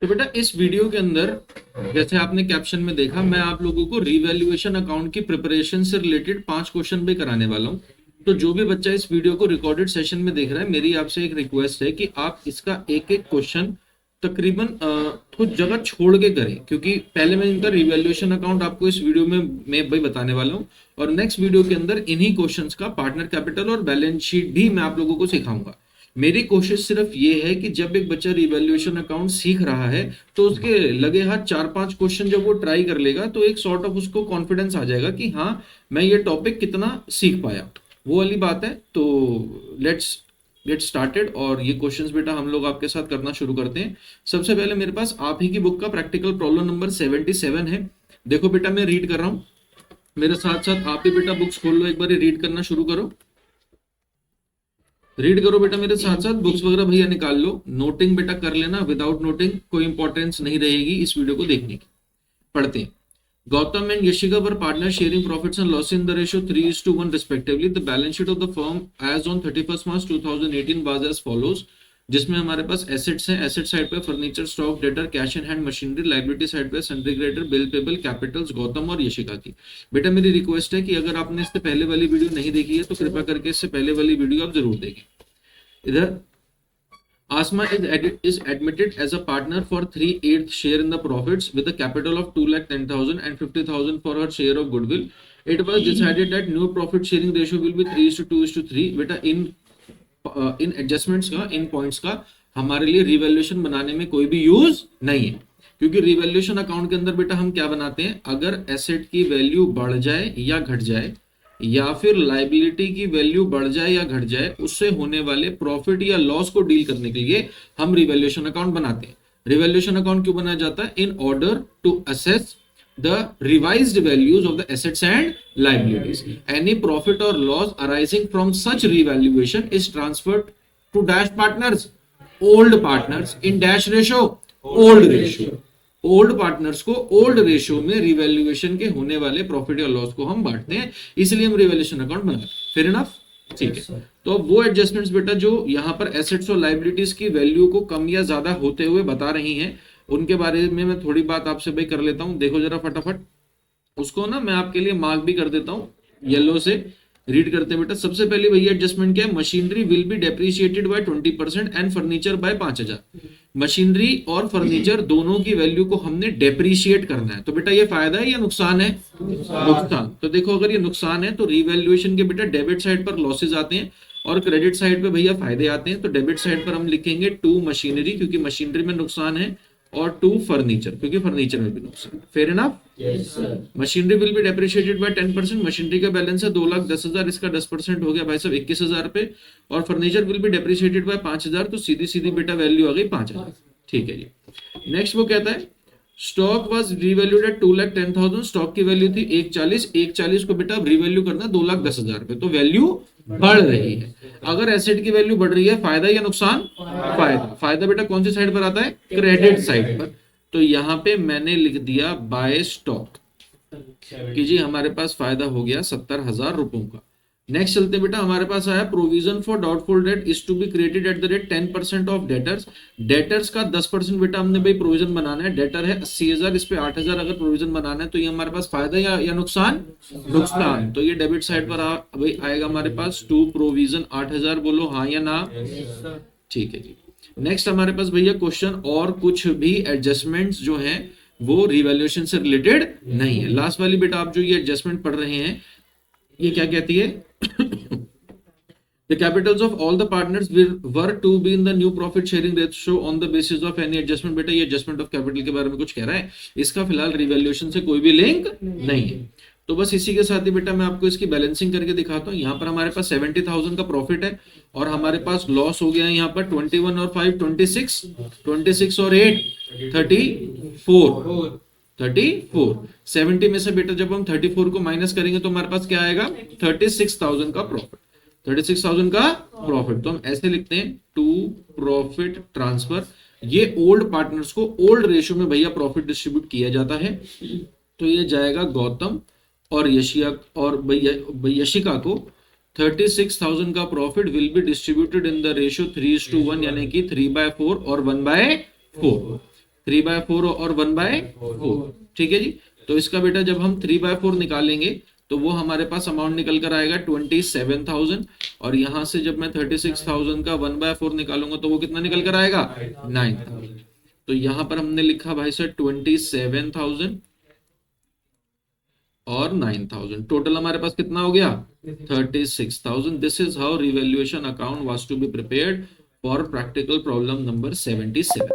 तो बेटा इस वीडियो के अंदर जैसे आपने कैप्शन में देखा, मैं आप लोगों को रिवैल्यूएशन अकाउंट की प्रिपरेशन से रिलेटेड 5 क्वेश्चन भी कराने वाला हूं। तो जो भी बच्चा इस वीडियो को रिकॉर्डेड सेशन में देख रहा है, मेरी आपसे एक रिक्वेस्ट है कि आप इसका एक एक क्वेश्चन तकरीबन कुछ जगह छोड़ के करें, क्योंकि पहले मैं इनका रिवैल्यूएशन अकाउंट आपको इस वीडियो में मैं भाई बताने वाला हूं, और नेक्स्ट वीडियो के अंदर इन्हीं क्वेश्चंस का पार्टनर कैपिटल और बैलेंस शीट भी मैं आप लोगों को सिखाऊंगा। मेरी कोशिश सिर्फ ये है कि जब एक बच्चा रिवैल्यूएशन अकाउंट सीख रहा है तो उसके लगे हाथ 4-5 क्वेश्चन जब वो ट्राई कर लेगा तो एक सॉर्ट ऑफ उसको कॉन्फिडेंस आ जाएगा कि हाँ, मैं ये टॉपिक कितना सीख पाया। वो वाली बात है। तो लेट्स गेट स्टार्टेड, और ये क्वेश्चंस बेटा हम लोग आपके साथ करना शुरू करते हैं। सबसे पहले मेरे पास आप ही की बुक का प्रैक्टिकल प्रॉब्लम नंबर 77 है। देखो बेटा, मैं रीड कर रहा हूँ, मेरे साथ साथ आप ही बेटा बुक्स खोल लो, एक बार रीड करना शुरू करो। रीड करो बेटा मेरे साथ साथ, बुक्स वगैरह भैया निकाल लो, नोटिंग बेटा कर लेना, विदाउट नोटिंग कोई इंपॉर्टेंस नहीं रहेगी इस वीडियो को देखने की। पढ़ते हैं। Gautam and Yashika were partners sharing profits and losses in the ratio 3:1 respectively. The balance sheet of the firm as on 31st March 2018 was as follows, जिसमें हमारे पास एसेट्स हैं, एसेट साइड पे furniture, stock, debtor, cash in hand, machinery, liability side पे sundry creditor, bill payable, capitals Gautam और यशिका की। बेटा मेरी रिक्वेस्ट है कि अगर आपने इससे पहले वाली वीडियो नहीं देखी है तो कृपया करके इससे पहले वाली वीडियो आप जरूर देखें। इधर Asma is admitted as a partner for 3/8 share in the profits with a capital of 2,10,000 and 50,000 for her share of goodwill. It was decided that new profit sharing ratio will be 3:2:3. बेटा इन adjustments का, इन points का हमारे लिए revaluation बनाने में कोई भी use नहीं है, क्योंकि रिवैल्यूएशन अकाउंट के अंदर बेटा हम क्या बनाते हैं, अगर एसेट की वैल्यू बढ़ जाए या घट जाए या फिर लाइबिलिटी की वैल्यू बढ़ जाए या घट जाए, उससे होने वाले प्रॉफिट या लॉस को डील करने के लिए हम रिवैल्यूएशन अकाउंट बनाते हैं। रिवैल्यूएशन अकाउंट क्यों बनाया जाता है? In order to assess the revised values of the assets and liabilities. Any profit or loss arising from such revaluation is transferred to dash partners, old partners in dash ratio, old ratio. Old partners को old ratio में revaluation के होने वाले profit या loss को हम बांटते हैं, इसलिए हम रिवैल्यूएशन अकाउंट बनाते हैं। Fair enough? ठीक है। तो अब वो एडजस्टमेंट्स बेटा जो यहाँ पर एसेट्स और लाइबिलिटीज की वैल्यू को कम या ज्यादा होते हुए बता रही हैं, उनके बारे में मैं थोड़ी बात आपसे भाई कर लेता हूँ। देखो जरा फटाफट उसको ना, मैं आपके लिए मार्क भी कर देता हूँ येलो से। रीड करते हैं बेटा। सबसे पहले भैया एडजस्टमेंट क्या है? Machinery will be depreciated by 20% and furniture by 5,000। Machinery और फर्नीचर दोनों की वैल्यू को हमने डेप्रिशिएट करना है। तो बेटा ये फायदा है या नुकसान है? नुकसान। तो देखो अगर ये नुकसान है तो रिवैल्यूएशन के बेटा डेबिट साइड पर लॉसेज आते हैं और क्रेडिट साइड पे भैया फायदे आते हैं। तो डेबिट साइड पर हम लिखेंगे 2 मशीनरी, क्योंकि मशीनरी में नुकसान है, और 2 फर्नीचर, क्योंकि फर्नीचर में भी नुकसान। Fair enough? Machinery will be depreciated by 10%। Machinery का बैलेंस है 2,10,000, इसका 10% हो गया भाई साहब 21,000 पे। और furniture will be depreciated by 5,000, तो सीधी सीधी बेटा वैल्यू आ गई 5,000। ठीक है जी। नेक्स्ट वो कहता है stock was revalued at 2,10,000। Stock की वैल्यू थी 140 को बेटा रिवैल्यू करना 2,10,000 पे, तो वैल्यू बढ़ रही है। अगर एसेट की वैल्यू बढ़ रही है, फायदा या नुकसान? फायदा। फायदा बेटा कौन सी साइड पर आता है? क्रेडिट साइड पर। तो यहां पे मैंने लिख दिया बाय स्टॉक कि जी हमारे पास फायदा हो गया 70,000 रुपयों का। नेक्स्ट चलते बेटा, हमारे पास आया provision for doubtful debt is to be created at the rate 10% of debtors. Debtors का 10% बेटा हमने भाई प्रोविजन बनाना है। डेटर है 80,000, इस पे 8,000 अगर प्रोविजन बनाना है, तो ये हमारे पास फायदा या नुकसान? नुकसान। तो ये डेबिट साइड पर भाई आएगा हमारे पास 2 प्रोविजन 8,000। बोलो हाँ या ना? ठीक है जी। नेक्स्ट हमारे पास भैया क्वेश्चन और कुछ भी एडजस्टमेंट्स जो हैं वो रिवैल्यूएशन से रिलेटेड नहीं है। लास्ट वाली बेटा आप जो ये एडजस्टमेंट पढ़ रहे हैं, ये क्या कहती है? The capitals of all the partners were to be in the new profit sharing ratio on the basis of any adjustment। बेटा ये adjustment of capital के बारे में कुछ कह रहा है, इसका फिलहाल रिवैल्यूएशन से कोई भी लिंक नहीं है। तो बस इसी के साथ ही बेटा मैं आपको इसकी बैलेंसिंग करके दिखाता हूँ। यहाँ पर हमारे पास 70,000 का प्रॉफिट है और हमारे पास लॉस हो गया है यहाँ पर 21 और 5 26 और 8 34। 70 में से बेटा जब हम 34 को माइनस करेंगे तो हमारे पास क्या आएगा? 36,000 का प्रॉफिट। 36,000 का प्रॉफिट। तो हम ऐसे लिखते हैं टू प्रॉफिट ट्रांसफर। ये ओल्ड पार्टनर्स को ओल्ड रेशियो में भैया प्रॉफिट डिस्ट्रीब्यूट किया जाता है। तो ये जाएगा गौतम और यशिका को 36,000 का profit will be distributed in the ratio 3:1, यानी कि 3/4 और 1/4। 3/4 और 1/4, ठीक है जी। तो इसका बेटा जब हम 3/4 निकालेंगे तो वो हमारे पास अमाउंट निकल कर आएगा 27,000, और यहां से जब मैं 36,000 का 1/4 निकालूंगा तो वो कितना निकल कर आएगा 9,000। तो यहां पर हमने लिखा भाई सर 27,000 और 9,000, टोटल हमारे पास कितना हो गया 36,000। This is how revaluation account was to be prepared for practical problem number 77।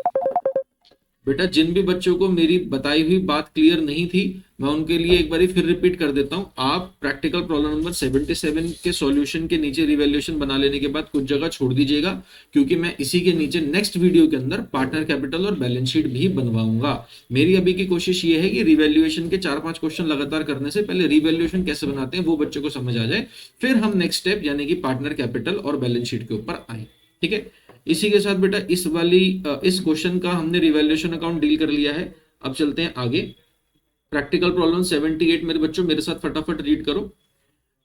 बेटा जिन भी बच्चों को मेरी बताई हुई बात क्लियर नहीं थी, मैं उनके लिए एक बार फिर रिपीट कर देता हूं। आप प्रैक्टिकल प्रॉब्लम नंबर 77 के सॉल्यूशन के नीचे रिवैल्यूएशन बना लेने के बाद कुछ जगह छोड़ दीजिएगा, क्योंकि मैं इसी के नीचे नेक्स्ट वीडियो के अंदर पार्टनर कैपिटल और बैलेंस शीट भी बनवाऊंगा। मेरी अभी की कोशिश ये है कि रिवैल्यूएशन के 4-5 क्वेश्चन लगातार करने से पहले रिवैल्यूएशन कैसे बनाते हैं वो बच्चों को समझ आ जाए, फिर हम नेक्स्ट स्टेप यानी कि पार्टनर कैपिटल और बैलेंस शीट के ऊपर आए, ठीक है। इसी के साथ बेटा इस क्वेश्चन का हमने रिवैल्यूएशन अकाउंट डील कर लिया है। अब चलते हैं आगे। प्रैक्टिकल प्रॉब्लम 78 मेरे बच्चों मेरे साथ फटाफट रीड करो।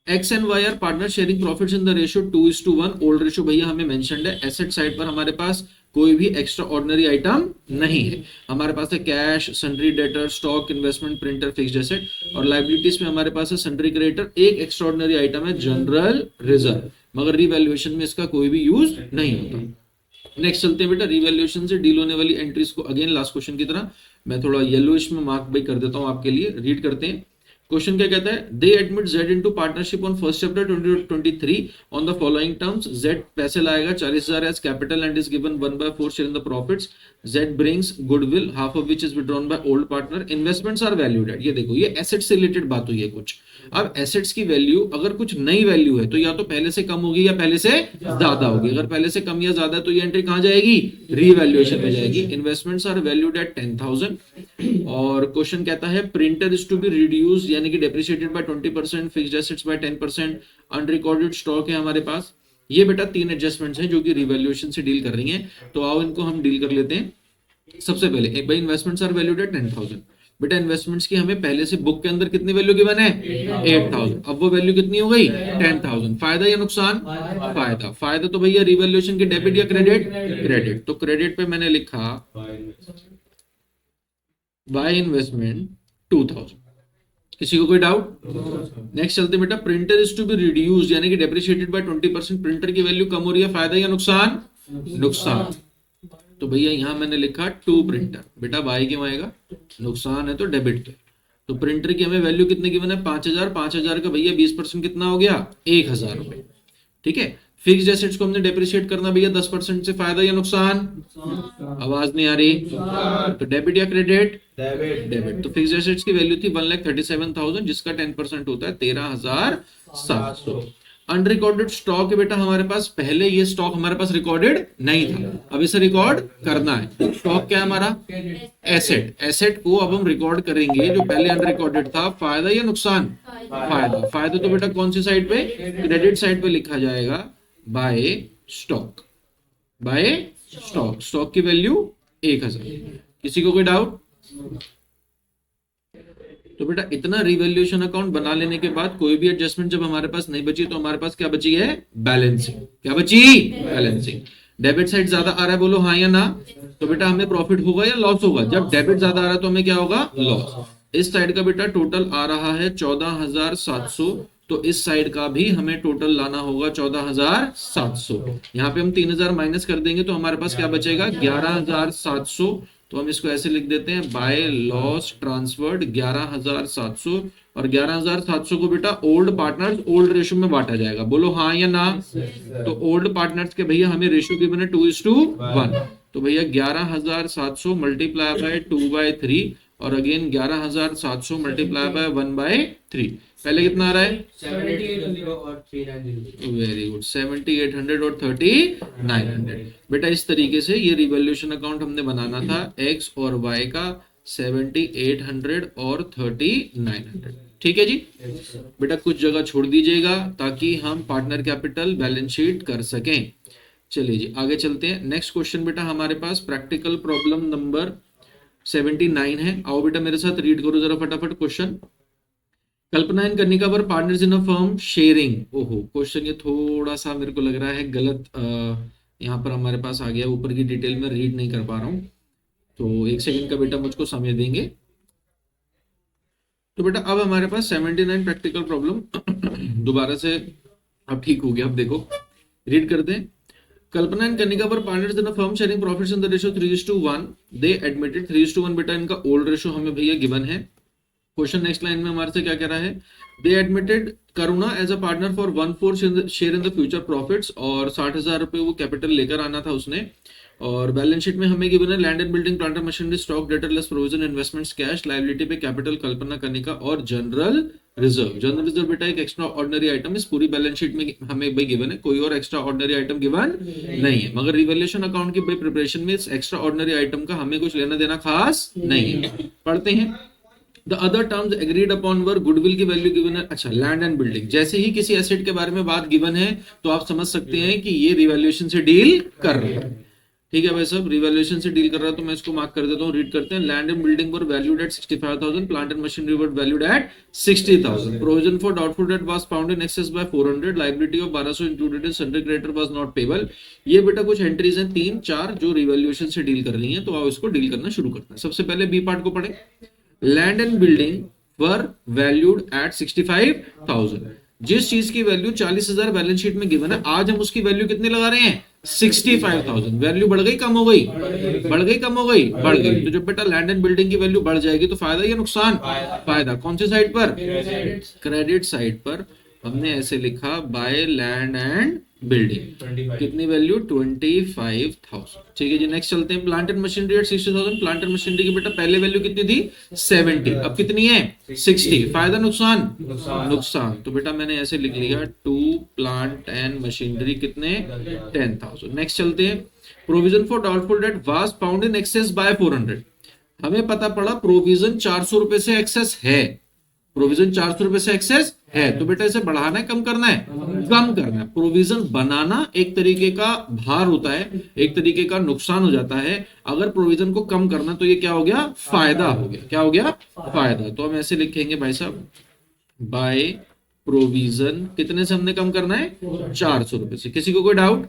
X and Y are partner sharing profits in the ratio 2:1। Old ratio भैया हमें मेंशन्ड है। एसेट साइड पर हमारे पास कोई भी एक्स्ट्रा ऑर्डिनरी आइटम नहीं है। हमारे पास है cash, sundry debtor, stock, investment, printer, fixed asset, और लाइबिलिटीज में हमारे पास है सन्ड्री क्रेडिटर। एक एक्स्ट्रा ऑर्डिनरी आइटम है जनरल रिजर्व, मगर रिवैल्यूएशन में इसका कोई भी यूज नहीं होता। नेक्स्ट चलते हैं बेटा, रिवैल्यूएशन से डील होने वाली एंट्रीज को अगेन लास्ट क्वेश्चन की तरह मैं थोड़ा येलोइश में मार्क भाई कर देता हूं आपके लिए। रीड करते हैं। क्वेश्चन क्या कहता है, they admit Z into partnership on 1 September 2023 on the following terms. Z पैसे लाएगा 40,000 as capital and is given 1/4 share in the profits. Z brings goodwill half of which is withdrawn by old partner. Investments are valued at. ये देखो, ये asset से related बात हुई है कुछ। अब एसेट्स की वैल्यू अगर कुछ नई वैल्यू है तो या तो पहले से कम होगी या पहले से ज्यादा होगी। अगर पहले से कम या ज्यादा है तो ये एंट्री कहां जाएगी, रीवैल्यूएशन में जाएगी। Investments are valued at 10,000। और क्वेश्चन कहता है printer is to be reduce यानी कि depreciated by 20%, fixed assets by 10%, unrecorded stock है हमारे पास। ये बेटा 3 एडजस्टमेंट्स हैं जो कि रिवैल्यूएशन से डील कर रही हैं। तो आओ इनको हम डील कर लेते हैं। सबसे पहले एक भाई इन्वेस्टमेंट्स आर वैल्यूड एट 10,000। बेटा इन्वेस्टमेंट्स की हमें पहले से बुक के अंदर कितनी वैल्यू गिवन है 8,000। अब वो वैल्यू कितनी हो गई 10,000। फायदा या नुकसान, फायदा। फायदा तो भैया रिवैल्यूएशन के डेबिट या क्रेडिट, क्रेडिट। तो क्रेडिट पे मैंने लिखा बाय इन्वेस्टमेंट 2,000। किसी को कोई डाउट? नेक्स्ट चलते बेटा, printer is to be reduced यानी कि डेप्रिशिएटेड बाय 20%। प्रिंटर की वैल्यू कम हो रही है, फायदा या नुकसान, नुकसान। तो भैया यहां मैंने लिखा टू प्रिंटर। बेटा बाय क्यों आएगा, नुकसान है तो डेबिट पे। तो प्रिंटर की हमें वैल्यू कितने गिवन है 5,000। 5,000 का भैया 20% कितना हो गया 1,000 रुपए, ठीक है। फिक्स्ड एसेट्स को हमने डेप्रिशिएट करना भैया 10% से, फायदा या नुकसान, आवाज नहीं आ रही। तो डेबिट या क्रेडिट, डेबिट। तो फिक्स्ड एसेट्स की वैल्यू थी 1,37,000 जिसका 10% होता है 13,700। अनरिकॉर्डेड स्टॉक है बेटा हमारे पास, पहले ये स्टॉक हमारे पास रिकॉर्डेड नहीं था, अब इसे रिकॉर्ड करना है। स्टॉक क्या है हमारा, एसेट। एसेट को अब हम रिकॉर्ड करेंगे जो पहले अनरिकॉर्डेड था। फायदा या नुकसान, फायदा। फायदा तो बेटा कौन सी साइड पे, क्रेडिट साइड पे लिखा जाएगा by stock, by stock. Stock की वैल्यू 1,000। किसी को कोई डाउट? तो बेटा इतना रिवैल्यूएशन अकाउंट बना लेने के बाद कोई भी एडजस्टमेंट जब हमारे पास नहीं बची तो हमारे पास क्या बची है, बैलेंसिंग। क्या बची, बैलेंसिंग। डेबिट साइड ज्यादा आ रहा है, बोलो हाँ या ना। तो बेटा हमें प्रॉफिट होगा या लॉस होगा, जब डेबिट ज्यादा आ रहा है तो हमें क्या होगा, लॉस। इस साइड का बेटा टोटल आ रहा है 14,700, तो इस साइड का भी हमें टोटल लाना होगा 14,700। यहाँ पे हम 3,000 माइनस कर देंगे तो हमारे पास क्या बचेगा 11,700। तो हम इसको ऐसे लिख देते हैं बाय लॉस ट्रांसफर्ड 11,700। और 11,700 को बेटा ओल्ड पार्टनर्स ओल्ड रेशियो में बांटा जाएगा, बोलो हाँ या ना। तो ओल्ड पार्टनर्स के भैया हमें रेशियो गिवन है 2:1। तो भैया 11,700 मल्टीप्लाई बाय 2/3 और अगेन 11,700 मल्टीप्लाई बाय 1/3। पहले कितना आ रहा है 7800 और 390। वेरी गुड, 7,800 और 3,900। बेटा इस तरीके से ये रिवैल्यूएशन अकाउंट हमने बनाना था एक्स और वाई का 7,800 और 3,900, ठीक है जी। बेटा कुछ जगह छोड़ दीजिएगा ताकि हम पार्टनर कैपिटल बैलेंस शीट कर सकें। चलिए जी आगे चलते हैं। नेक्स्ट क्वेश्चन बेटा हमारे पास प्रैक्टिकल प्रॉब्लम नंबर 79 है। आओ बेटा मेरे साथ रीड करो जरा फटाफट क्वेश्चन। कल्पना इन करने का पर partners in a firm sharing. ओहो, क्वेश्चन ये थोड़ा सा मेरे को लग रहा है गलत यहाँ पर हमारे पास आ गया, ऊपर की डिटेल में रीड नहीं कर पा रहा हूँ। तो 1 सेकंड का बेटा मुझको समय देंगे। तो बेटा अब हमारे पास 79 प्रैक्टिकल प्रॉब्लम दोबारा से अब ठीक हो गया। अब देखो रीड करते हैं। Kalpana and Kanika were partners in a firm sharing profits in the ratio 3:1। They admitted 3:1 बेटा इनका ओल्ड रेशियो हमें भैया गिवन है। क्वेश्चन नेक्स्ट लाइन में हमारे से क्या कह रहा है, they admitted Karuna as a partner for 1/4 share in the future profits, और 60,000 रुपए वो कैपिटल लेकर आना था उसने। और बैलेंस शीट में हमें गिवन है land and building plant and machinery stock debtor less provision investments cash liability पे कैपिटल कल्पना कनिका और जनरल रिजर्व। जनरल रिजर्व बेटा एक एक्स्ट्रा ऑर्डिनरी आइटम इस पूरी बैलेंस शीट में हमें भाई गिवन है, कोई और एक्स्ट्रा ऑर्डिनरी आइटम गिवन नहीं है। मगर रिवैल्यूएशन अकाउंट की भाई प्रिपरेशन में इस एक्स्ट्रा ऑर्डिनरी आइटम का हमें कुछ लेना देना खास नहीं है। पढ़ते हैं। The other terms agreed upon were goodwill की वैल्यू गिवन है। अच्छा, लैंड एंड बिल्डिंग, जैसे ही किसी एसेट के बारे में बात गिवन है तो आप समझ सकते हैं कि ये रिवैल्यूएशन से डील कर रहा है। ठीक है भाई साहब, रिवैल्यूएशन से डील कर रहा है तो मैं इसको मार्क कर देता हूँ। रीड करते हैं। Land and building were valued at 65,000, plant and machinery were valued at 60,000, provision for doubtful debt was found in excess by 400, liability of 1200 included in sundry creditor was not payable. ये बेटा कुछ entries हैं 3-4 जो revaluation से deal कर रही हैं, तो आप इसको डील करना शुरू करते हैं। सबसे पहले बी पार्ट को पढ़े। Land and building were valued at 65,000। जिस चीज की वैल्यू 40,000 बैलेंस शीट में गिवन है, आज हम उसकी वैल्यू कितनी लगा रहे हैं, 65,000। वैल्यू बढ़ गई कम हो गई, बढ़ गई कम हो गई, बढ़ गई। तो जब बेटा लैंड एंड बिल्डिंग की वैल्यू बढ़ जाएगी तो फायदा या नुकसान, फायदा। कौन सी साइड पर, क्रेडिट साइड पर। हमने ऐसे लिखा बाय लैंड एंड बिल्डिंग, कितनी वैल्यू 25,000। ठीक है जी, नेक्स्ट चलते हैं। Plant and machinery at 60,000। Plant and machinery की बेटा पहले वैल्यू कितनी थी 70, अब कितनी है 60। फायदा नुकसान, नुकसान। तो बेटा मैंने ऐसे लिख लिया टू प्लांट एंड मशीनरी कितने 10,000। नेक्स्ट चलते हैं। Provision for doubtful debt was found in excess by 400। हमें पता पड़ा प्रोविजन 400 रुपए से एक्सेस है, प्रोविजन 400 रुपए से एक्सेस है, तो बेटा इसे बढ़ाना है कम करना है, कम करना है। प्रोविजन बनाना एक तरीके का भार होता है, एक तरीके का नुकसान हो जाता है। अगर प्रोविजन को कम करना तो ये क्या हो गया, फायदा हो गया। क्या हो गया, फायदा। तो हम ऐसे लिखेंगे भाई साहब, बाय प्रोविजन कितने से हमने कम करना है 400 रुपए से। किसी को कोई डाउट?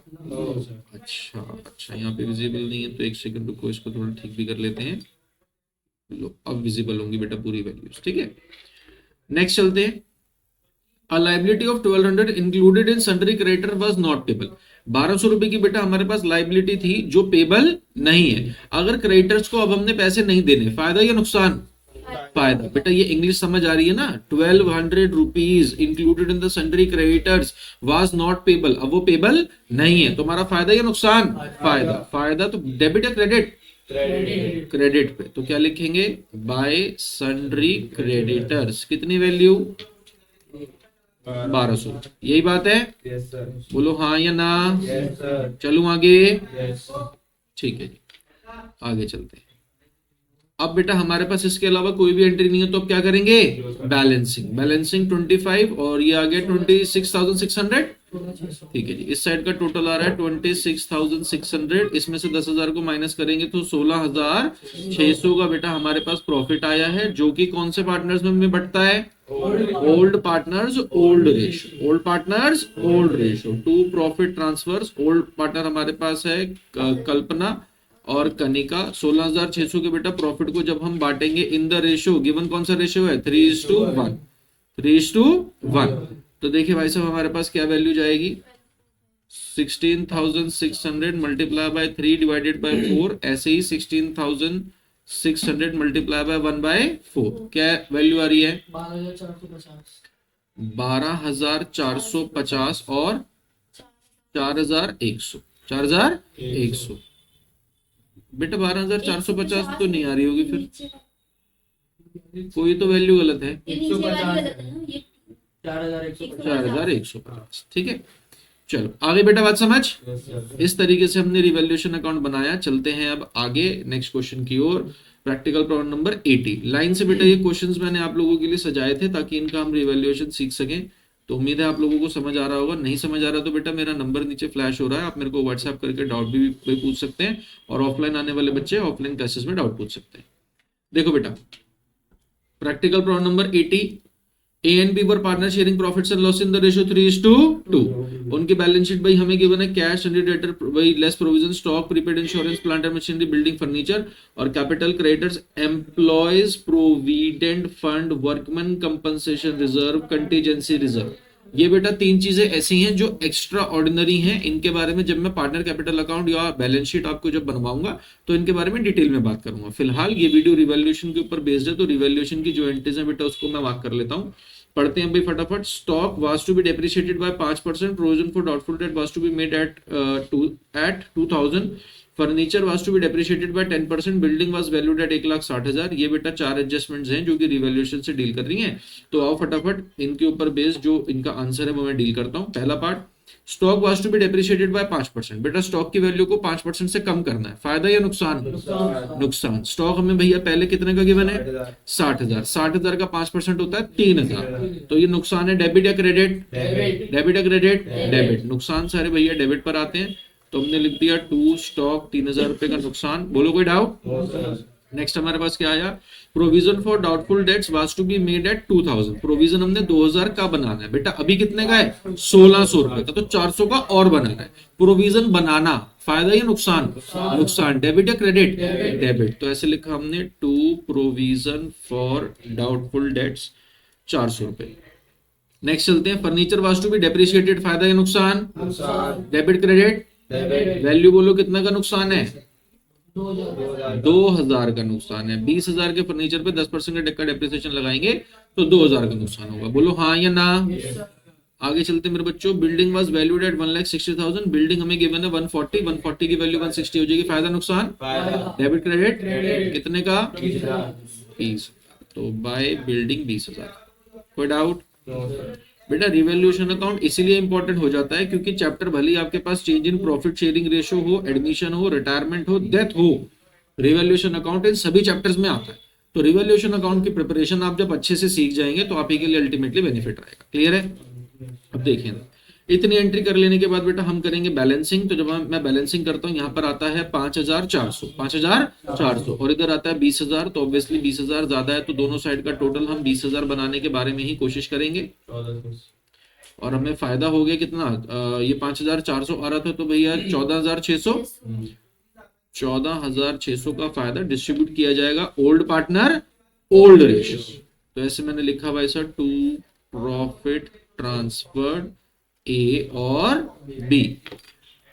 अच्छा यहाँ पे विजिबल नहीं है तो एक सेकंड रुको, इसको थोड़ा ठीक भी कर लेते हैं। लो अब विजिबल होंगी बेटा पूरी वैल्यूज। ठीक है, नेक्स्ट चलते हैं। A liability of 1200 included in sundry creditor was not payable। 1200 रुपए की बेटा हमारे पास लाइबिलिटी थी जो पेबल नहीं है। अगर क्रेडिटर्स को अब हमने पैसे नहीं देने, फायदा या नुकसान, फायदा। बेटा ये इंग्लिश समझ आ रही है ना, 1200 rupees included in the sundry creditors was not payable, अब वो पेबल नहीं है तो हमारा फायदा या नुकसान, फायदा। फायदा तो डेबिट या क्रेडिट, क्रेडिट पे। तो क्या लिखेंगे, बाय सन्ड्री क्रेडिटर्स कितनी वैल्यू 1200। यही बात है, यस सर, बोलो हाँ या ना। यस सर, चलूं आगे, यस। ठीक है जी, आगे चलते हैं। अब बेटा हमारे पास इसके अलावा कोई भी एंट्री नहीं है तो अब क्या करेंगे, बैलेंसिंग। बैलेंसिंग 25 और ये आ गया 26,600। ठीक है जी, इस साइड का टोटल आ रहा है 26,600। इसमें से 10,000 को माइनस करेंगे तो 16,600 का बेटा हमारे पास प्रॉफिट आया है, जो कि कौन से पार्टनर्स में बंटता है, old partners old ratio, old partners old ratio. To profit transfers, old partner हमारे पास है कल्पना और कनिका। 16,600 के बेटा प्रॉफिट को जब हम बांटेंगे इन द रेशियो, गिवन कौन सा रेशियो है 3:1, 3:1। तो देखिए भाई साहब हमारे पास क्या वैल्यू जाएगी, 16,600 मल्टीप्लाई बाय 3 डिवाइडेड बाय 4। ऐसे ही 16,600 मल्टीप्लाई बाय 1/4। क्या वैल्यू आ रही है 12,450 और 4,100, 4,100। बेटा 12,450 तो नहीं आ रही होगी, फिर कोई तो वैल्यू गलत है, 4,150। ठीक है, चलो आगे बेटा बात समझ। इस तरीके से हमने रिवैल्यूएशन अकाउंट बनाया। चलते हैं अब आगे नेक्स्ट क्वेश्चन की ओर। Practical problem number 80। लाइन से बेटा ये क्वेश्चंस मैंने आप लोगों के लिए सजाए थे ताकि इनका हम रिवैल्यूएशन सीख सकें। तो उम्मीद है आप लोगों को समझ आ रहा होगा। नहीं समझ आ रहा तो बेटा मेरा नंबर नीचे फ्लैश हो रहा है, आप मेरे को व्हाट्सएप करके डाउट भी पूछ सकते हैं, और ऑफलाइन आने वाले बच्चे ऑफलाइन क्लासेस में डाउट पूछ सकते हैं। देखो बेटा practical problem number 80। A and B were partner sharing profits and loss in the ratio 3:2। उनकी बैलेंस शीट भाई हमें गिवन है कैश डेटर भाई less provision stock prepaid insurance plant and machinery building furniture और capital creditors employees provident fund workman compensation reserve contingency reserve. ये बेटा तीन चीजें ऐसी हैं जो एक्स्ट्रा ऑर्डिनरी हैं। इनके बारे में जब मैं पार्टनर कैपिटल अकाउंट या बैलेंस शीट आपको जब बनवाऊंगा तो इनके बारे में डिटेल में बात करूंगा। फिलहाल ये वीडियो रिवैल्यूएशन के ऊपर बेस्ड है, तो रिवैल्यूएशन की जो एंट्रीज है बेटा उसको मैं मार्क कर लेता हूं। पढ़ते हैं भाई फटाफट। Stock was to be depreciated by 5%, provision for doubtful debt was to be made at 2000, furniture was to be depreciated by 10%, building was valued at 1,60,000। ये बेटा चार एडजस्टमेंट्स हैं जो कि रिवैल्यूएशन से डील कर रही हैं। तो आओ फटाफट इनके ऊपर बेस्ड जो इनका आंसर है वो मैं डील करता हूं। पहला part, stock was to be depreciated by 5%। बेटा स्टॉक की वैल्यू को 5% से कम करना है, फायदा या नुकसान? नुकसान। स्टॉक हमें भैया पहले कितने का गिवन है? 60,000। 60,000 का 5% होता है 3,000। तो ये नुकसान है, डेबिट या क्रेडिट? डेबिट या क्रेडिट? डेबिट। नुकसान सारे भैया डेबिट पर आते हैं, तो हमने लिख दिया टू स्टॉक 3,000 रुपए का नुकसान। बोलो कोई डाउट? नेक्स्ट हमारे पास क्या आया? Provision for doubtful debts was to be made at 2,000। Provision हमने 2,000 का बनाना है बेटा। अभी कितने का है? 1,600 रुपए का, तो 400 का और बनाना है। प्रोविजन बनाना फायदा या नुकसान? नुकसान। डेबिट या क्रेडिट? डेबिट। तो ऐसे लिखा हमने to provision for doubtful debts 400 रुपए। नेक्स्ट चलते हैं, furniture was to be depreciated, फायदा या नुकसान? Debit credit? वैल्यू बोलो कितना का नुकसान है? 2,000 का नुकसान है। 20,000 के फर्नीचर पे 10% का डेप्रिसिएशन लगाएंगे तो 2,000 का नुकसान होगा। बोलो हाँ या ना? आगे चलते हैं मेरे बच्चों। Building was valued at 1,60,000। Building हमें गिवन है 140, 140 की वैल्यू 160 हो जाएगी। फायदा नुकसान? Debit credit? कितने का? 20। तो बाय बिल्डिंग 20,000। कोई डाउट? बेटा रिवैल्यूएशन अकाउंट इसीलिए इंपॉर्टेंट हो जाता है क्योंकि चैप्टर भले ही आपके पास change in profit sharing ratio हो, एडमिशन हो, रिटायरमेंट हो, डेथ हो, रिवैल्यूएशन अकाउंट इन सभी चैप्टर्स में आता है। तो रिवैल्यूएशन अकाउंट की प्रिपरेशन आप जब अच्छे से सीख जाएंगे तो आप ही के लिए अल्टीमेटली बेनिफिट रहेगा। क्लियर है? अब देखिए, इतनी एंट्री कर लेने के बाद बेटा हम करेंगे बैलेंसिंग। तो जब मैं बैलेंसिंग करता हूं, यहाँ पर आता है 5,400, 5,400 और इधर आता है 20,000। तो ऑब्वियसली 20,000 ज्यादा है, तो दोनों साइड का टोटल हम 20,000 बनाने के बारे में ही कोशिश करेंगे। और हमें फायदा हो गया कितना? ये 5,400 आ रहा था, तो भैया 14,600, 14,600 का फायदा डिस्ट्रीब्यूट किया जाएगा ओल्ड पार्टनर ओल्ड रेशियो। तो ऐसे मैंने लिखा भाई सर, टू प्रॉफिट ट्रांसफर्ड ए और बी।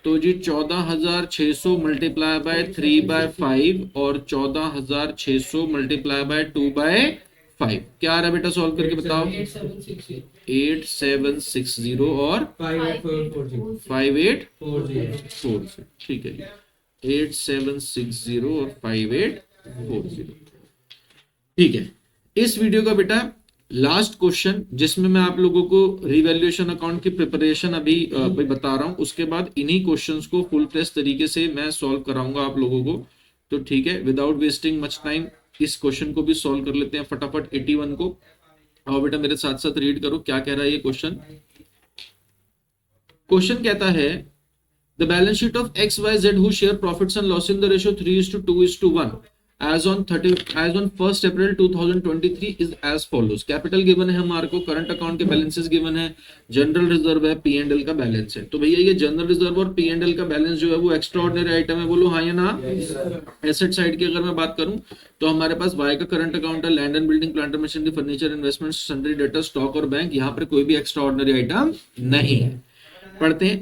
तो जी 14,600 मल्टीप्लाई बाय 3/5 और 14,600 मल्टीप्लाई बाय 2/5 क्या आ रहा है बेटा? सॉल्व करके बताओ। 8760 और 5840। ठीक है जी, 8760 और 5840। ठीक है, इस वीडियो का बेटा लास्ट क्वेश्चन जिसमें मैं आप लोगों को रिवैल्यूएशन अकाउंट की प्रिपरेशन अभी बता रहा हूं, उसके बाद इन्हीं क्वेश्चंस को फुल फ्लेश तरीके से मैं सॉल्व कराऊंगा आप लोगों को। तो ठीक है, विदाउट वेस्टिंग मच टाइम इस क्वेश्चन को भी सॉल्व कर लेते हैं फटाफट 81 को। और बेटा मेरे साथ साथ रीड करो क्या कह रहा है ये क्वेश्चन। क्वेश्चन कहता है the balance sheet of XYZ who share profits and loss in the ratio 3:2:1 as on 1st April 2023 is as follows। Capital given है हमारे को, करंट अकाउंट के बैलेंसेस गिवन है, जनरल रिजर्व है, P&L का balance है। तो भैया ये जनरल रिजर्व और P&L का बैलेंस जो है वो एक्स्ट्रा ऑर्डिनरी आइटम है। बोलो हाँ या ना? एसेट साइड की अगर मैं बात करूं तो हमारे पास Y का करंट अकाउंट है, land and building, plant and machinery, furniture, investment, sundry debtor, stock और बैंक। यहाँ पर कोई भी एक्स्ट्रा ऑर्डिनरी आइटम नहीं है। पढ़ते हैं।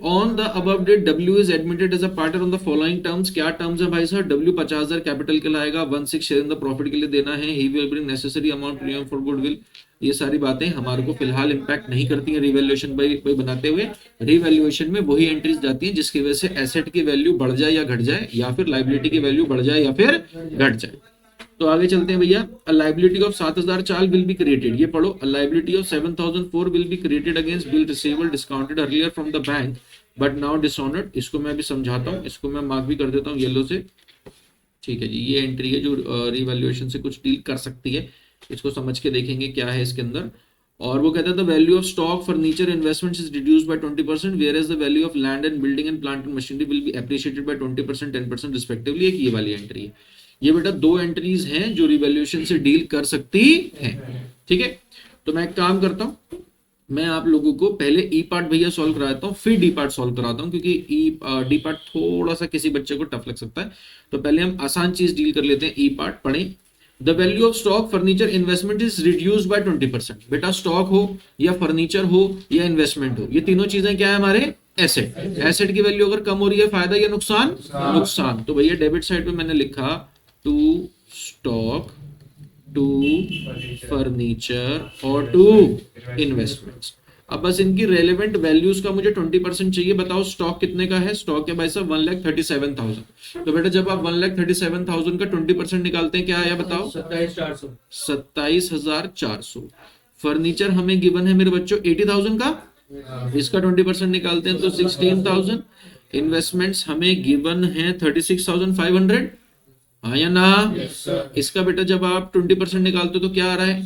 On the above date, W is admitted as a partner on the following terms। क्या टर्म्स है भाई सर? W 50,000 कैपिटल के लाएगा, 1/6 शेयर इन द प्रॉफिट के लिए देना है, he will bring necessary amount premium for goodwill। ये सारी बातें हमारे को फिलहाल इंपैक्ट नहीं करती हैं रिवैल्यूएशन भाई बनाते हुए। रिवैल्यूएशन में वही एंट्रीज जाती हैं जिसकी वजह से एसेट की वैल्यू बढ़ जाए या घट जाए, या फिर लाइबिलिटी की वैल्यू बढ़ जाए या फिर घट जाए। तो आगे चलते हैं भैया। A liability of 7,004 will be created. ये पढ़ो, a liability of 7,004 will be created against bill receivable discounted earlier from the bank but now dishonoured. इसको मैं भी समझाता हूँ, इसको मैं मार्क भी कर देता हूँ येलो से। ठीक है जी, ये एंट्री है जो रिवैल्यूएशन से कुछ डील कर सकती है। इसको समझ के देखेंगे क्या है इसके अंदर। और वो कहता है the value of stock furniture investments is reduced by 20% whereas the value of land and building and plant and machinery will be appreciated by 20%, 10% respectively. एक ये वाली एंट्री है। ये बेटा दो एंट्रीज हैं जो रिवैल्यूएशन से डील कर सकती हैं। ठीक है, तो मैं एक काम करता हूं, मैं आप लोगों को पहले ई पार्ट भैया सॉल्व कराता हूँ, फिर डी पार्ट सॉल्व कराता हूँ, क्योंकि डी पार्ट थोड़ा सा किसी बच्चे को टफ लग सकता है। तो पहले हम आसान चीज डील कर लेते हैं, ई पार्ट पढ़ें। The value of stock furniture investment is reduce by 20%। बेटा स्टॉक हो या फर्नीचर हो या इन्वेस्टमेंट हो, ये तीनों चीजें क्या है हमारे एसेट। एसेट की वैल्यू अगर कम हो रही है, फायदा या नुकसान? नुकसान। तो भैया डेबिट साइड पे मैंने लिखा टू स्टॉक, टू फर्नीचर और टू इन्वेस्टमेंट्स। अब बस इनकी रेलेवेंट वैल्यूज का मुझे 20% चाहिए। बताओ स्टॉक कितने का है? स्टॉक है भाई साहब 1,37,000। तो बेटा जब आप 1,37,000 का 20% निकालते हैं, क्या आया बताओ? 27,400। 27,400। फर्नीचर हमें गिवन है मेरे बच्चों 80,000 का, इसका 20% निकालते हैं तो 16,000। इन्वेस्टमेंट्स हमें गिवन है 36,500, हाँ या ना? इसका बेटा जब आप 20% निकालते हो तो क्या आ रहा है?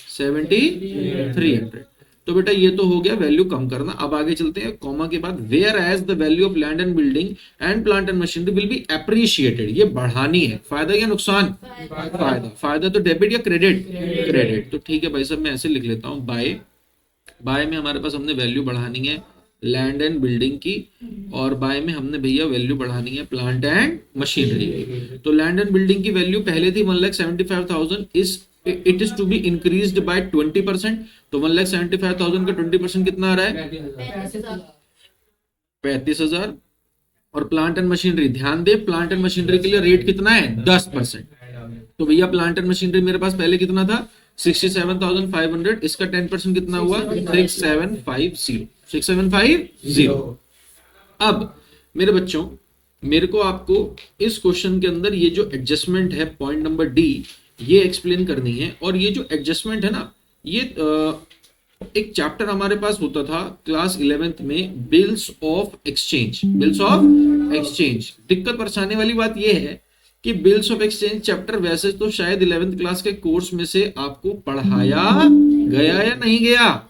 7,300। तो बेटा ये तो हो गया वैल्यू कम करना। अब आगे चलते हैं, कॉमा के बाद whereas the value of land and building and plant and machinery will be appreciated. ये बढ़ानी है, फायदा या नुकसान? फायदा। फायदा तो डेबिट या क्रेडिट? क्रेडिट। तो ठीक है भाई साहब, मैं ऐसे लिख लेता हूं, बाय में हमारे पास हमने वैल्यू बढ़ानी है लैंड एंड बिल्डिंग की, और बाय में हमने भैया वैल्यू बढ़ानी है प्लांट एंड मशीनरी की। तो लैंड एंड बिल्डिंग की वैल्यू पहले थी 1,75,000, it is to be increased by 20%। तो 1,75,000 का 20% कितना आ रहा है? 35,000। और प्लांट एंड मशीनरी, ध्यान दे प्लांट एंड मशीनरी के लिए रेट कितना है? 10%। तो भैया प्लांट एंड मशीनरी मेरे पास पहले कितना था? 67,500। इसका 10% कितना हुआ? 6,750। अब मेरे बच्चों, मेरे को आपको इस क्वेश्चन के अंदर ये जो एडजस्टमेंट है, पॉइंट नंबर डी, ये एक्सप्लेन करनी है। और ये जो एडजस्टमेंट है ना, ये एक चैप्टर हमारे पास होता था क्लास 11th में, bills of exchange. Bills of exchange. दिक्कत परेशानी वाली बात ये है कि बिल्स ऑफ एक्सचेंज चैप्टर वैसे तो शायद 11th क्लास के कोर्स में से आपको पढ़ाया गया या नहीं गया?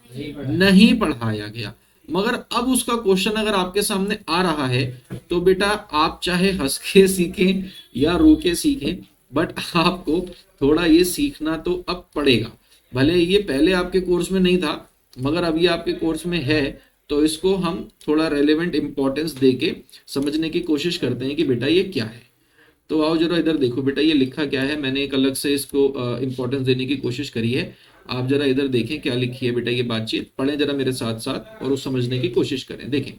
नहीं पढ़ाया गया। मगर अब उसका क्वेश्चन अगर आपके सामने आ रहा है तो बेटा आप चाहे हंस के सीखें या रो के सीखें, बट आपको थोड़ा ये सीखना तो अब पड़ेगा। भले ये पहले आपके कोर्स में नहीं था, मगर अब ये आपके कोर्स में है, तो इसको हम थोड़ा रेलेवेंट इंपॉर्टेंस देके समझने की कोशिश करते हैं कि बेटा ये क्या है। तो आओ जरा इधर देखो बेटा, ये लिखा क्या है। मैंने एक अलग से इसको इंपॉर्टेंस देने की कोशिश करी है। आप जरा इधर देखें क्या लिखी है बेटा, ये बातचीत पढ़ें जरा मेरे साथ साथ और उस समझने की कोशिश करें। देखें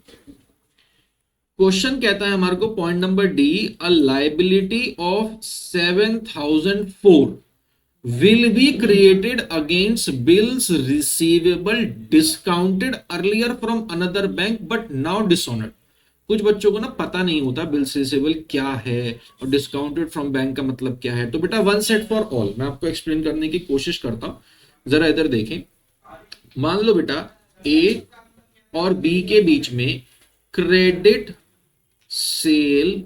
क्वेश्चन कहता है हमारे को, point number D, a liability of 7,004 will be created against bills receivable discounted earlier from another bank but now dishonored। कुछ बच्चों को ना पता नहीं होता बिल्स रिसीवेबल क्या है और डिस्काउंटेड फ्रॉम बैंक का मतलब क्या है। तो बेटा वन सेट फॉर ऑल मैं आपको एक्सप्लेन करने की कोशिश करता हूं। जरा इधर देखें, मान लो बेटा ए और बी के बीच में क्रेडिट सेल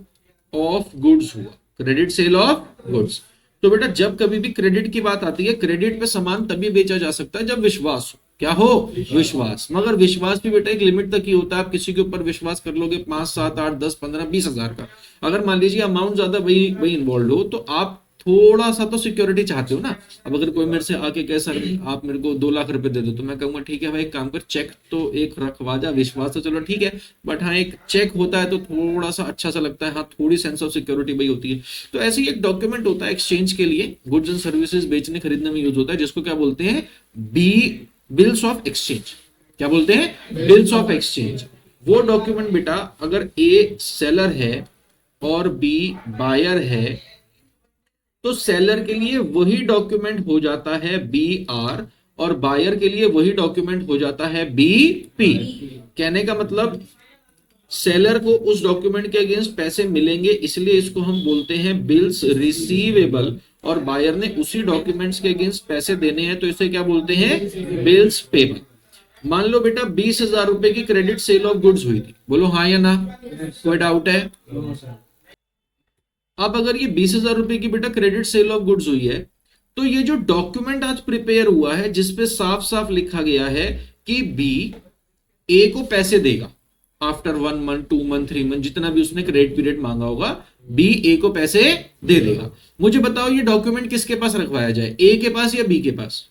ऑफ गुड्स हुआ, क्रेडिट सेल ऑफ गुड्स। तो बेटा जब कभी भी क्रेडिट की बात आती है, क्रेडिट पे सामान तभी बेचा जा सकता है जब विश्वास हो। क्या हो? विश्वास। मगर विश्वास भी बेटा एक लिमिट तक ही होता है। आप किसी के ऊपर विश्वास कर लोगे 5, 7, 8, 10, 15, 20 हजार का, अगर मान लीजिए अमाउंट ज्यादा वही इन्वॉल्व हो, तो आप थोड़ा सा तो सिक्योरिटी चाहते हो ना। अब अगर कोई मेरे से आके कहे सर आप मेरे को 2 लाख रुपए दे दो, तो मैं कहूंगा ठीक है भाई, एक काम कर, चेक तो एक रखवा जा, विश्वास तो चलो ठीक है, बट हाँ एक चेक होता है तो थोड़ा सा अच्छा सा लगता है, हाँ थोड़ी सेंस ऑफ सिक्योरिटी भाई होती है। तो ऐसे ही एक डॉक्यूमेंट होता है एक्सचेंज के लिए, गुड्स एंड सर्विसेज बेचने खरीदने में यूज होता है, जिसको क्या बोलते हैं? Bills of exchange. क्या बोलते हैं? Bills of exchange. वो डॉक्यूमेंट बेटा अगर ए सेलर है और बी बायर है, तो सेलर के लिए वही डॉक्यूमेंट हो जाता है बी आर, और बायर के लिए वही डॉक्यूमेंट हो जाता है बी पी। कहने का मतलब सेलर को उस डॉक्यूमेंट के अगेंस्ट पैसे मिलेंगे, इसलिए इसको हम बोलते हैं बिल्स रिसीवेबल, और बायर ने उसी डॉक्यूमेंट्स के अगेंस्ट पैसे देने हैं, तो इसे क्या बोलते हैं? Bills payable. मान लो बेटा 20,000 रुपए की क्रेडिट सेल ऑफ गुड्स हुई थी, बोलो हाँ या ना? कोई डाउट है? अब अगर ये 20,000 रुपए की बेटा क्रेडिट सेल ऑफ गुड्स हुई है, तो ये जो डॉक्यूमेंट आज प्रिपेयर हुआ है जिसपे साफ साफ लिखा गया है कि बी ए को पैसे देगा आफ्टर 1 मंथ, 2 मंथ, 3 मंथ, जितना भी उसने क्रेडिट पीरियड मांगा होगा, बी ए को पैसे दे देगा। मुझे बताओ ये डॉक्यूमेंट किसके पास रखवाया जाए, ए के पास या बी के पास?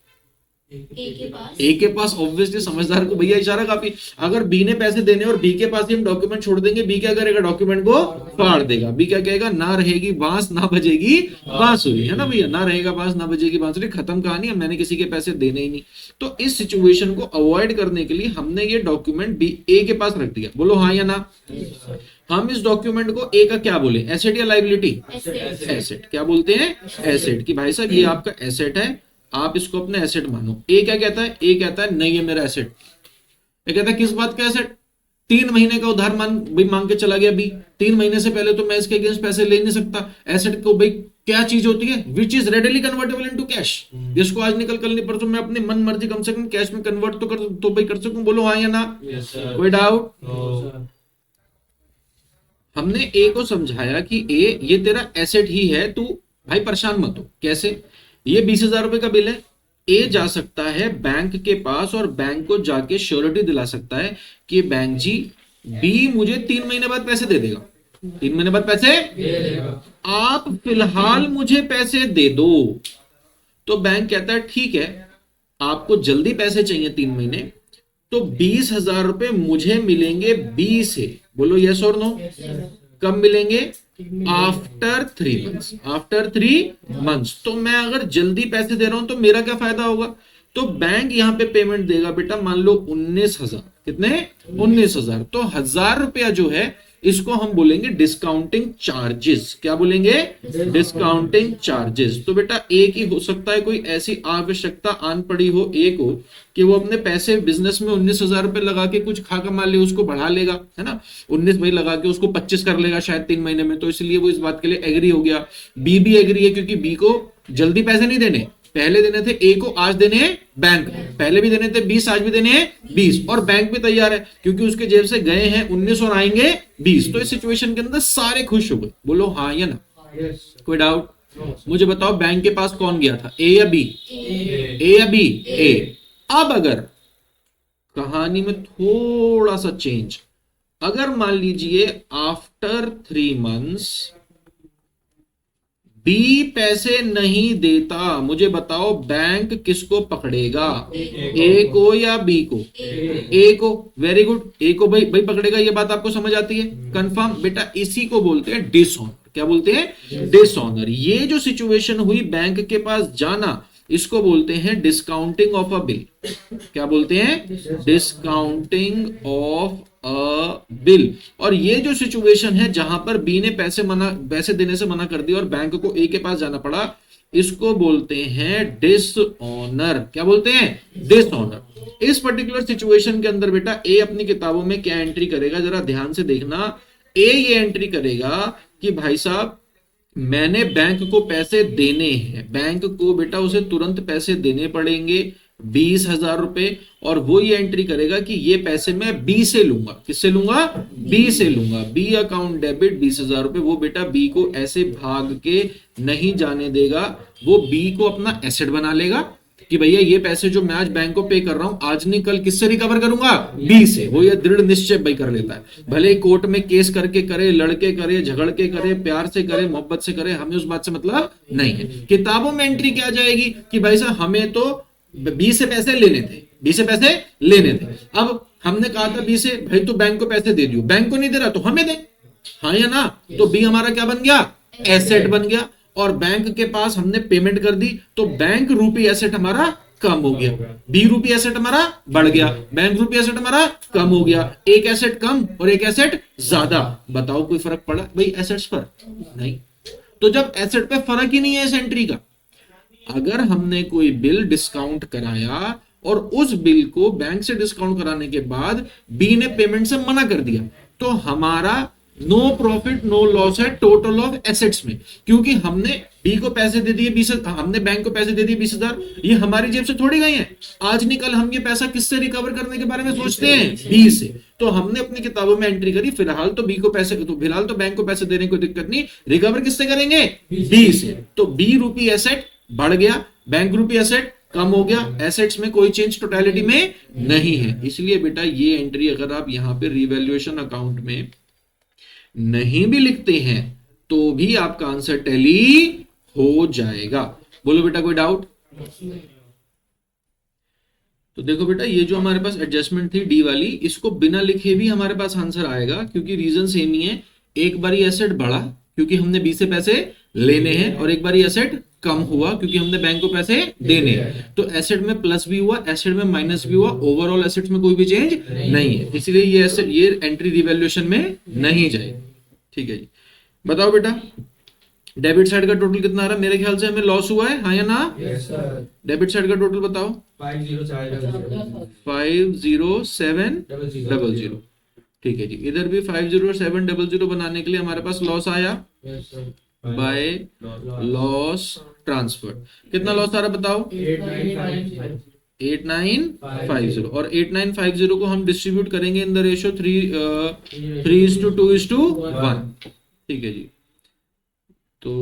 ए के पास ऑब्वियसली समझदार को भैया इशारा काफी। अगर बी ने पैसे देने और बी के पास ही हम डॉक्यूमेंट छोड़ देंगे, बी क्या करेगा, डॉक्यूमेंट को फाड़ देगा। बी क्या कहेगा, ना रहेगी बांस ना बजेगी बांसुरी, है ना भैया, ना रहेगा बांस ना बजेगी बांसुरी, खत्म कहानी, अब मैंने किसी के पैसे देने ही नहीं। तो इस सिचुएशन को अवॉइड करने के लिए हमने ये डॉक्यूमेंट बी ए के पास रख दिया। बोलो हाँ या ना। हम इस डॉक्यूमेंट को ए का क्या बोले, एसेट या लाइबिलिटी, एसेट। क्या बोलते हैं, एसेट। कि भाई साहब ये आपका एसेट है, आप इसको अपने एसेट मानो। ए क्या कहता है, ए कहता है नहीं ये मेरा एसेट। ये कहता है किस बात का एसेट, 3 महीने का उधार मांग के चला गया बी, 3 महीने से पहले तो मैं इसके अगेंस्ट पैसे ले नहीं सकता। एसेट को भाई क्या चीज होती है, which is readily convertible into cash, जिसको आज निकल कल नहीं परसों मैं अपनी मन मर्जी कम से कम कैश में कन्वर्ट तो भाई कर सकूं। बोलो हाँ या ना। कोई डाउट। हमने ए को समझाया कि ए ये तेरा एसेट ही है, तू भाई परेशान मत हो। कैसे, ये 20,000 रुपए का बिल है, ए जा सकता है बैंक के पास और बैंक को जाके श्योरिटी दिला सकता है कि बैंक जी बी मुझे 3 महीने बाद पैसे दे देगा, 3 महीने बाद पैसे दे देगा, आप फिलहाल मुझे पैसे दे दो। तो बैंक कहता है ठीक है, आपको जल्दी पैसे चाहिए 3 महीने, तो 20,000 रुपए मुझे मिलेंगे बी से। बोलो यस और नो। कब मिलेंगे, आफ्टर 3 मंथ्स, आफ्टर 3 मंथ्स। तो मैं अगर जल्दी पैसे दे रहा हूं तो मेरा क्या फायदा होगा, तो बैंक यहां पे पेमेंट देगा बेटा, मान लो 19,000, कितने, 19,000। तो 1,000 रुपया जो है इसको हम बोलेंगे डिस्काउंटिंग चार्जेस। क्या बोलेंगे, डिस्काउंटिंग चार्जेस। तो बेटा एक ही हो सकता है कोई ऐसी आवश्यकता आन पड़ी हो ए को कि वो अपने पैसे बिजनेस में 19,000 रुपए लगा के कुछ खा कमा ले, उसको बढ़ा लेगा, है ना, 19 भाई लगा के उसको 25 कर लेगा शायद 3 महीने में, तो इसलिए वो इस बात के लिए एग्री हो गया। बी भी एग्री है क्योंकि बी को जल्दी पैसे नहीं देने, पहले देने थे ए को, आज देने हैं बैंक, पहले भी देने थे 20, आज भी देने हैं 20, और बैंक भी तैयार है क्योंकि उसके जेब से गए हैं 19 और आएंगे 20। तो इस सिचुएशन के अंदर सारे खुश हो गए। बोलो हाँ या ना। कोई डाउट। मुझे बताओ बैंक के पास कौन गया था, ए या बी, ए या बी, ए। अब अगर कहानी में थोड़ा सा चेंज, अगर मान लीजिए आफ्टर 3 मंथ्स बी पैसे नहीं देता, मुझे बताओ बैंक किसको पकड़ेगा, ए को या बी को, ए को। वेरी गुड, ए को भाई पकड़ेगा, ये बात आपको समझ आती है, कंफर्म। बेटा इसी को बोलते हैं डिसऑनर। क्या बोलते हैं, डिसऑनर। ये जो सिचुएशन हुई बैंक के पास जाना, इसको बोलते हैं डिस्काउंटिंग ऑफ अ बिल। क्या बोलते हैं, डिस्काउंटिंग ऑफ अ बिल। और ये जो सिचुएशन है जहां पर बी ने पैसे देने से मना कर दिया और बैंक को ए के पास जाना पड़ा, इसको बोलते हैं डिसऑनर। क्या बोलते हैं, डिसऑनर। इस पर्टिकुलर सिचुएशन के अंदर बेटा ए अपनी किताबों में क्या एंट्री करेगा, जरा ध्यान से देखना। ए ये एंट्री करेगा कि भाई साहब मैंने बैंक को पैसे देने हैं, बैंक को बेटा उसे तुरंत पैसे देने पड़ेंगे 20,000 रुपए, और वो ये एंट्री करेगा कि ये पैसे मैं बी से लूंगा। किससे लूंगा, बी से लूंगा। बी अकाउंट डेबिट 20,000 रुपए। वो बेटा बी को ऐसे भाग के नहीं जाने देगा, वो बी को अपना एसेट बना लेगा कि भैया ये पैसे जो मैं आज बैंक को पे कर रहा हूं, आज नहीं कल किससे रिकवर करूंगा, बी से। वो ये दृढ़ निश्चय भाई कर लेता है, भले कोर्ट में केस करके करे, लड़के करे, झगड़ के करे, प्यार से करे, मोहब्बत से करे, हमें उस बात से मतलब नहीं है। किताबों में एंट्री क्या जाएगी कि भाई साहब हमें तो बी से पैसे लेने थे, बी से पैसे लेने थे। अब हमने कहा था बी से भाई तो बैंक को पैसे दे दियो, बैंक को नहीं दे रहा तो हमें दे, हाँ या ना। तो बी हमारा क्या बन गया, एसेट बन गया, और बैंक के पास हमने पेमेंट कर दी, तो बैंक रूपी एसेट हमारा कम हो गया, बी रूपी एसेट हमारा बढ़ गया, बैंक रूपी एसेट हमारा कम हो गया। एक एसेट कम और एक एसेट ज्यादा। बताओ कोई फर्क पड़ा भाई एसेट्स पर, नहीं। तो जब एसेट पे फर्क ही नहीं है इस एंट्री का, अगर हमने कोई बिल डिस्काउंट कराया और उस बिल को बैंक से डिस्काउंट कराने के बाद बी ने पेमेंट से मना कर दिया, तो हमारा नो प्रॉफिट नो लॉस है टोटल ऑफ एसेट्स में, क्योंकि हमने बी को पैसे दे दिए 20, हमने बैंक को पैसे दे दिए 20,000, ये हमारी जेब से थोड़ी गए हैं। आज नहीं कल हम ये पैसा किससे रिकवर करने के बारे में सोचते हैं, बी से। तो हमने अपनी किताबों में एंट्री करी, फिलहाल तो बी को पैसे, तो फिलहाल तो बैंक को पैसे देने की दिक्कत नहीं, रिकवर किससे करेंगे, बी से। तो बी रूपी एसेट बढ़ गया, बैंक रूपी एसेट कम हो गया, एसेट्स में कोई चेंज टोटलिटी में नहीं है। इसलिए बेटा ये एंट्री अगर आप यहां पे रिवैल्यूएशन अकाउंट में नहीं भी लिखते हैं तो भी आपका आंसर टैली हो जाएगा। बोलो बेटा कोई डाउट। तो देखो बेटा, ये जो हमारे पास एडजस्टमेंट थी डी वाली, इसको बिना लिखे भी हमारे पास आंसर आएगा, क्योंकि रीजन सेम ही है। एक बारी एसेट बढ़ा क्योंकि हमने बी से पैसे लेने हैं, और एक बारी एसेट कम हुआ क्योंकि हमने बैंक को पैसे देने हैं। तो एसेट में प्लस भी हुआ, एसेट में माइनस भी हुआ, ओवरऑल एसेट्स में कोई भी चेंज नहीं है, इसलिए ये एसेट, ये एंट्री रिवैल्यूएशन में नहीं जाएगी। ठीक है जी, बताओ बेटा, डेबिट साइड का टोटल कितना आ रहा है? मेरे ख्याल से हमें लॉस हुआ है, हाँ या ना? Yes, sir. डेबिट साइड का टोटल बताओ। 50700। ठीक है जी, इधर भी 50700 बनाने के लिए हमारे पास लॉस आया Yes, sir. By loss transfer. कितना लॉस आ रहा है बताओ? 8955. 8950। और 8950 को हम डिस्ट्रीब्यूट करेंगे इन द रेशियो 3:2:1। ठीक है जी, तो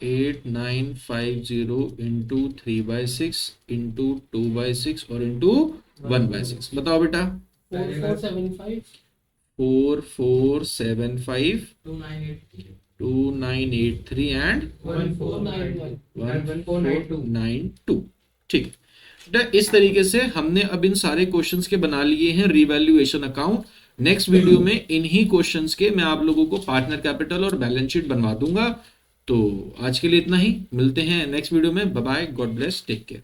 8950 इंटू 3/6 इंटू 2/6 और इंटू 1/6। बताओ बेटा। 4475 2983 एंड 1492। ठीक बेटा, इस तरीके से हमने अब इन सारे क्वेश्चंस के बना लिए हैं रिवैल्यूएशन अकाउंट। नेक्स्ट वीडियो में इन्हीं क्वेश्चंस के मैं आप लोगों को पार्टनर कैपिटल और बैलेंस शीट बनवा दूंगा। तो आज के लिए इतना ही, मिलते हैं नेक्स्ट वीडियो में। Bye bye, God bless, take care.